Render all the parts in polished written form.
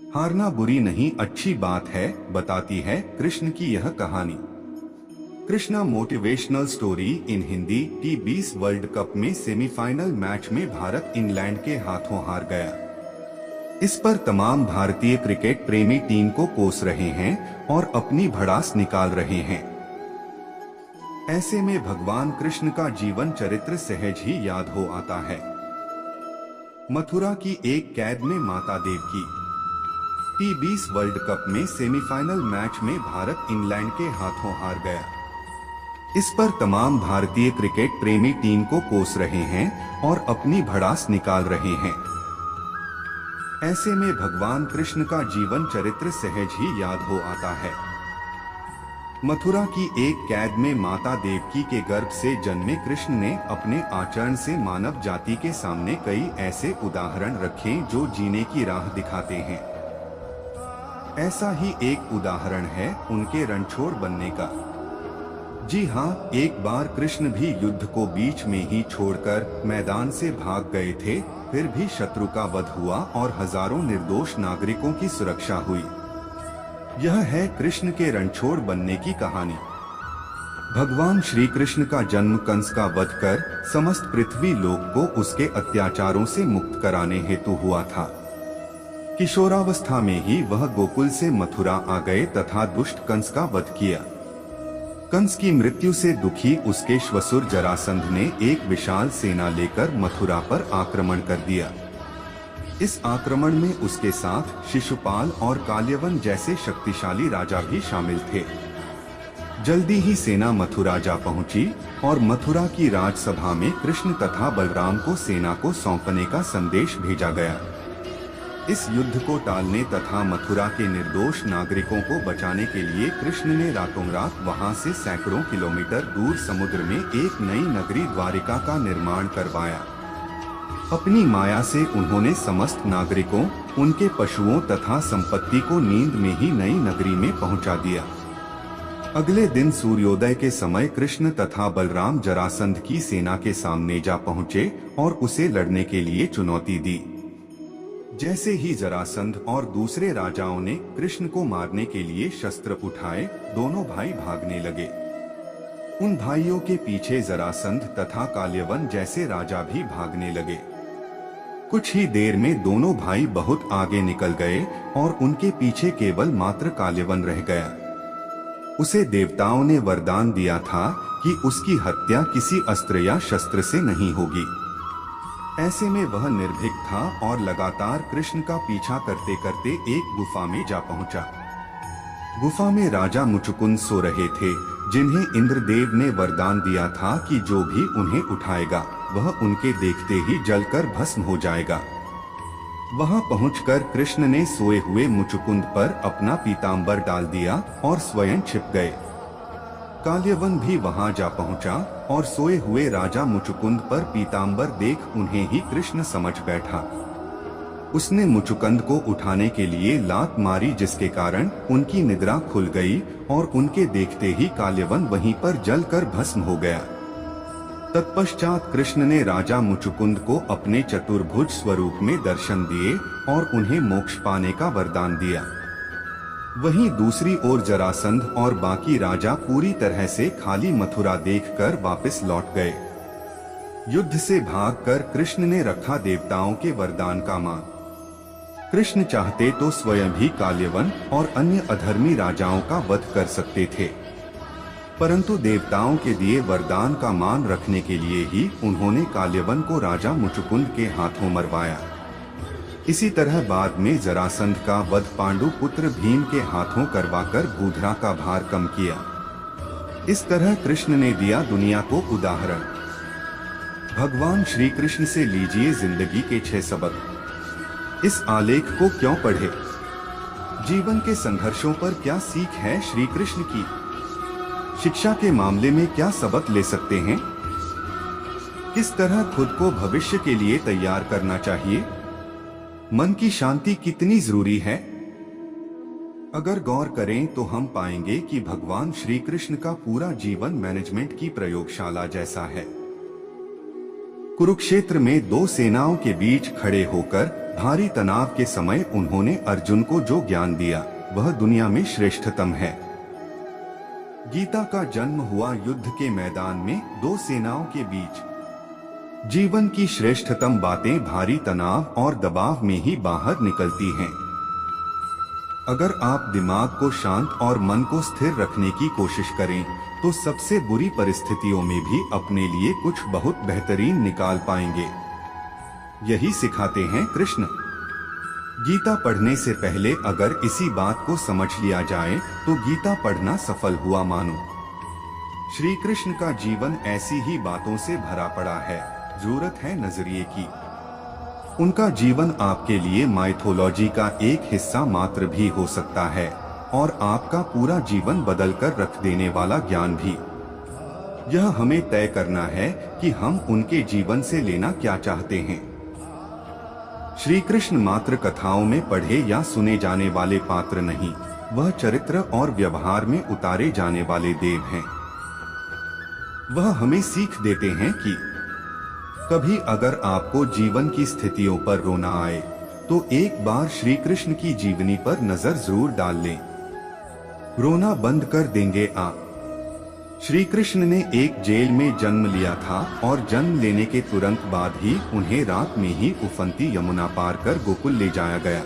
हारना बुरी नहीं, अच्छी बात है, बताती है कृष्ण की यह कहानी। Krishna motivational story in Hindi. T20 world cup में सेमीफाइनल मैच में भारत इंग्लैंड के हाथों हार गया। इस पर तमाम भारतीय क्रिकेट प्रेमी टीम को कोस रहे हैं और अपनी भड़ास निकाल रहे हैं। ऐसे में भगवान कृष्ण का जीवन चरित्र सहज ही याद हो आता है। मथुरा की एक कैद में माता देवकी। T20 वर्ल्ड कप में सेमीफाइनल मैच में भारत इंग्लैंड के हाथों हार गया। इस पर तमाम भारतीय क्रिकेट प्रेमी टीम को कोस रहे हैं और अपनी भड़ास निकाल रहे हैं। ऐसे में भगवान कृष्ण का जीवन चरित्र सहज ही याद हो आता है। मथुरा की एक कैद में माता देवकी के गर्भ से जन्मे कृष्ण ने अपने आचरण से मानव जाति के सामने कई ऐसे उदाहरण रखे जो जीने की राह दिखाते हैं। ऐसा ही एक उदाहरण है उनके रणछोड़ बनने का। जी हाँ, एक बार कृष्ण भी युद्ध को बीच में ही छोड़कर मैदान से भाग गए थे, फिर भी शत्रु का वध हुआ और हजारों निर्दोष नागरिकों की सुरक्षा हुई। यह है कृष्ण के रणछोड़ बनने की कहानी। भगवान श्री कृष्ण का जन्म कंस का वध कर समस्त पृथ्वी लोक को उसके अत्याचारों से मुक्त कराने हेतु हुआ था। किशोरावस्था में ही वह गोकुल से मथुरा आ गए तथा दुष्ट कंस का वध किया। कंस की मृत्यु से दुखी उसके श्वसुर जरासंध ने एक विशाल सेना लेकर मथुरा पर आक्रमण कर दिया। इस आक्रमण में उसके साथ शिशुपाल और काल्यवन जैसे शक्तिशाली राजा भी शामिल थे। जल्दी ही सेना मथुरा जा पहुंची और मथुरा की राजसभा में कृष्ण तथा बलराम को सेना को सौंपने का संदेश भेजा गया। इस युद्ध को टालने तथा मथुरा के निर्दोष नागरिकों को बचाने के लिए कृष्ण ने रातों रात वहां से सैकड़ों किलोमीटर दूर समुद्र में एक नई नगरी द्वारिका का निर्माण करवाया। अपनी माया से उन्होंने समस्त नागरिकों, उनके पशुओं तथा संपत्ति को नींद में ही नई नगरी में पहुंचा दिया। अगले दिन सूर्योदय के समय कृष्ण तथा बलराम जरासंध की सेना के सामने जा पहुंचे और उसे लड़ने के लिए चुनौती दी। जैसे ही जरासंध और दूसरे राजाओं ने कृष्ण को मारने के लिए शस्त्र उठाए, दोनों भाई भागने लगे। उन भाइयों के पीछे जरासंध तथा काल्यवन जैसे राजा भी भागने लगे। कुछ ही देर में दोनों भाई बहुत आगे निकल गए और उनके पीछे केवल मात्र काल्यवन रह गया। उसे देवताओं ने वरदान दिया था कि उसकी हत्या किसी अस्त्र या शस्त्र से नहीं होगी। ऐसे में वह निर्भीक था और लगातार कृष्ण का पीछा करते करते एक गुफा में जा पहुंचा। गुफा में राजा मुचुकुंद सो रहे थे, जिन्हें इंद्रदेव ने वरदान दिया था कि जो भी उन्हें उठाएगा वह उनके देखते ही जलकर भस्म हो जाएगा। वहां पहुंचकर कृष्ण ने सोए हुए मुचुकुंद पर अपना पीतांबर डाल दिया और स्वयं छिप गए। काल्यवन भी वहां जा पहुंचा और सोए हुए राजा मुचुकुंद पर पीतांबर देख उन्हें ही कृष्ण समझ बैठा। उसने मुचुकुंद को उठाने के लिए लात मारी, जिसके कारण उनकी निद्रा खुल गई और उनके देखते ही काल्यवन वहीं पर जलकर भस्म हो गया। तत्पश्चात कृष्ण ने राजा मुचुकुंद को अपने चतुर्भुज स्वरूप में दर्शन दिए और उन्हें मोक्ष पाने का वरदान दिया। वहीं दूसरी ओर जरासंध और बाकी राजा पूरी तरह से खाली मथुरा देखकर वापस लौट गए। युद्ध से भागकर कृष्ण ने रखा देवताओं के वरदान का मान। कृष्ण चाहते तो स्वयं भी काल्यवन और अन्य अधर्मी राजाओं का वध कर सकते थे, परंतु देवताओं के दिए वरदान का मान रखने के लिए ही उन्होंने काल्यवन को राजा मुचुकुंद के हाथों मरवाया। इसी तरह बाद में जरासंध का वध पांडु पुत्र भीम के हाथों करवाकर भूधरा का भार कम किया। इस तरह कृष्ण ने दिया दुनिया को उदाहरण। भगवान श्री कृष्ण से लीजिए जिंदगी के 6 सबक। इस आलेख को क्यों पढ़े? जीवन के संघर्षों पर क्या सीख है श्री कृष्ण की? शिक्षा के मामले में क्या सबक ले सकते हैं? किस तरह खुद को भविष्य के लिए तैयार करना चाहिए? मन की शांति कितनी जरूरी है? अगर गौर करें तो हम पाएंगे कि भगवान श्री कृष्ण का पूरा जीवन मैनेजमेंट की प्रयोगशाला जैसा है। कुरुक्षेत्र में 2 सेनाओं के बीच खड़े होकर भारी तनाव के समय उन्होंने अर्जुन को जो ज्ञान दिया वह दुनिया में श्रेष्ठतम है। गीता का जन्म हुआ युद्ध के मैदान में दो सेनाओं के बीच। जीवन की श्रेष्ठतम बातें भारी तनाव और दबाव में ही बाहर निकलती हैं। अगर आप दिमाग को शांत और मन को स्थिर रखने की कोशिश करें तो सबसे बुरी परिस्थितियों में भी अपने लिए कुछ बहुत बेहतरीन निकाल पाएंगे। यही सिखाते हैं कृष्ण। गीता पढ़ने से पहले अगर इसी बात को समझ लिया जाए तो गीता पढ़ना सफल हुआ मानो। श्री कृष्ण का जीवन ऐसी ही बातों से भरा पड़ा है, जरूरत है नजरिए की। उनका जीवन आपके लिए माइथोलॉजी का एक हिस्सा मात्र भी हो सकता है और आपका पूरा जीवन बदल कर रख देने वाला ज्ञान भी। यह हमें तय करना है कि हम उनके जीवन से लेना क्या चाहते हैं। श्री कृष्ण मात्र कथाओं में पढ़े या सुने जाने वाले पात्र नहीं, वह चरित्र और व्यवहार में उतारे जाने वाले देव हैं। वह हमें सीख देते हैं कि कभी अगर आपको जीवन की स्थितियों पर रोना आए तो एक बार श्री कृष्ण की जीवनी पर नजर जरूर डाल लें। रोना बंद कर देंगे आप। श्री कृष्ण ने एक जेल में जन्म लिया था और जन्म लेने के तुरंत बाद ही उन्हें रात में ही उफनती यमुना पार कर गोकुल ले जाया गया।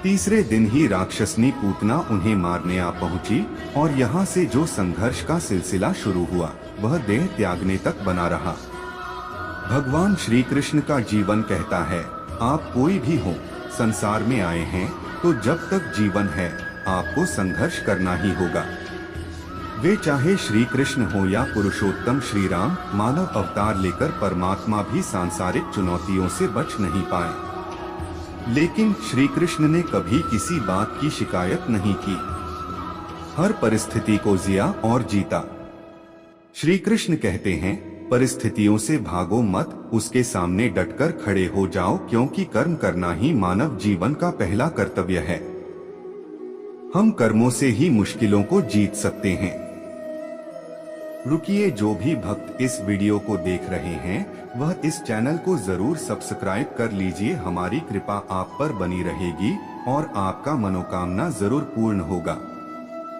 तीसरे दिन ही राक्षसनी पूतना उन्हें मारने आ पहुंची और यहाँ से जो संघर्ष का सिलसिला शुरू हुआ वह देह त्यागने तक बना रहा। भगवान श्री कृष्ण का जीवन कहता है, आप कोई भी हो, संसार में आए हैं तो जब तक जीवन है आपको संघर्ष करना ही होगा। वे चाहे श्री कृष्ण हो या पुरुषोत्तम श्री राम, मानव अवतार लेकर परमात्मा भी सांसारिक चुनौतियों से बच नहीं पाए। लेकिन श्री कृष्ण ने कभी किसी बात की शिकायत नहीं की। हर परिस्थिति को जिया और जीता। श्री कृष्ण कहते हैं, परिस्थितियों से भागो मत, उसके सामने डटकर खड़े हो जाओ, क्योंकि कर्म करना ही मानव जीवन का पहला कर्तव्य है। हम कर्मों से ही मुश्किलों को जीत सकते हैं। रुकिए, जो भी भक्त इस वीडियो को देख रहे हैं वह इस चैनल को जरूर सब्सक्राइब कर लीजिए। हमारी कृपा आप पर बनी रहेगी और आपका मनोकामना जरूर पूर्ण होगा।